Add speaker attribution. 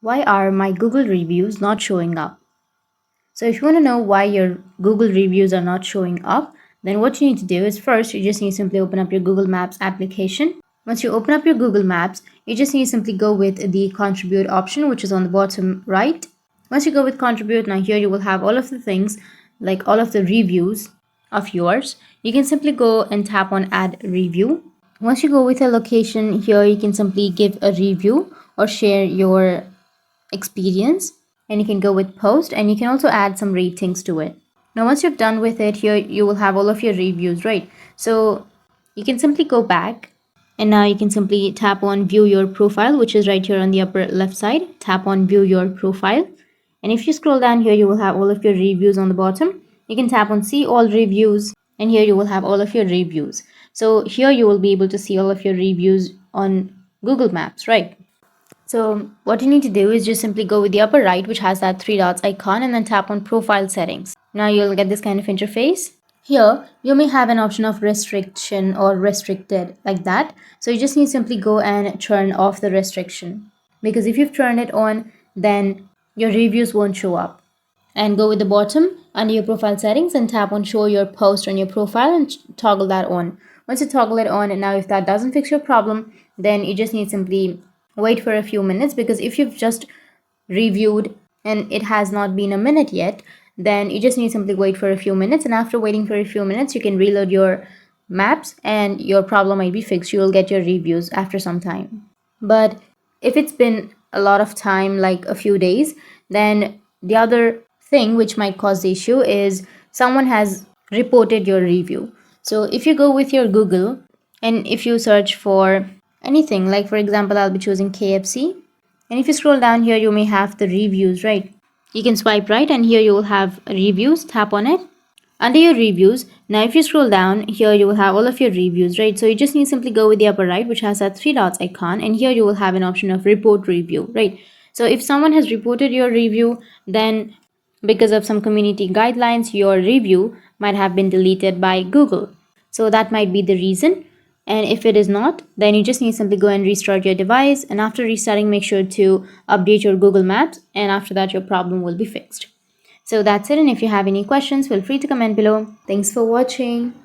Speaker 1: Why are my Google reviews not showing up? So if you want to know why your Google reviews are not showing up, then what you need to do is first you just need to simply open up your Google Maps application. Once you open up your Google Maps, you just need to simply go with the contribute option, which is on the bottom right. Once you go with contribute, now here you will have all of the things, like all of the reviews of yours. You can simply go and tap on add review. Once you go with a location, here you can simply give a review or share your experience, and you can go with post, and you can also add some ratings to it. Now once you've done with it, here you will have all of your reviews, right? So you can simply go back, and now you can simply tap on view your profile, which is right here on the upper left side. Tap on view your profile, and if you scroll down here, you will have all of your reviews on the bottom. You can tap on see all reviews, and here you will have all of your reviews. So here you will be able to see all of your reviews on Google Maps, right? So what you need to do is just simply go with the upper right, which has that three dots icon, and then tap on profile settings. Now you'll get this kind of interface. Here, you may have an option of restriction or restricted, like that. So you just need to simply go and turn off the restriction, because if you've turned it on, then your reviews won't show up. And go with the bottom under your profile settings and tap on show your post on your profile and toggle that on. Once you toggle it on, and now if that doesn't fix your problem, then you just need to simply wait for a few minutes, because if you've just reviewed and it has not been a minute yet, then you just need to simply wait for a few minutes, and after waiting for a few minutes, you can reload your maps and your problem might be fixed. You will get your reviews after some time. But if it's been a lot of time, like a few days, then the other thing which might cause the issue is someone has reported your review. So if you go with your Google, and if you search for anything, like for example, I'll be choosing KFC, and if you scroll down here, you may have the reviews, right? You can swipe right, and here you will have reviews. Tap on it. Under your reviews, now if you scroll down, here you will have all of your reviews, right? So you just need to simply go with the upper right, which has that three dots icon, and here you will have an option of report review, right? So if someone has reported your review, then because of some community guidelines, your review might have been deleted by Google. So that might be the reason. And if it is not, then you just need to simply go and restart your device, and after restarting, make sure to update your Google Maps, and after that your problem will be fixed. So that's it, and if you have any questions, feel free to comment below. Thanks for watching.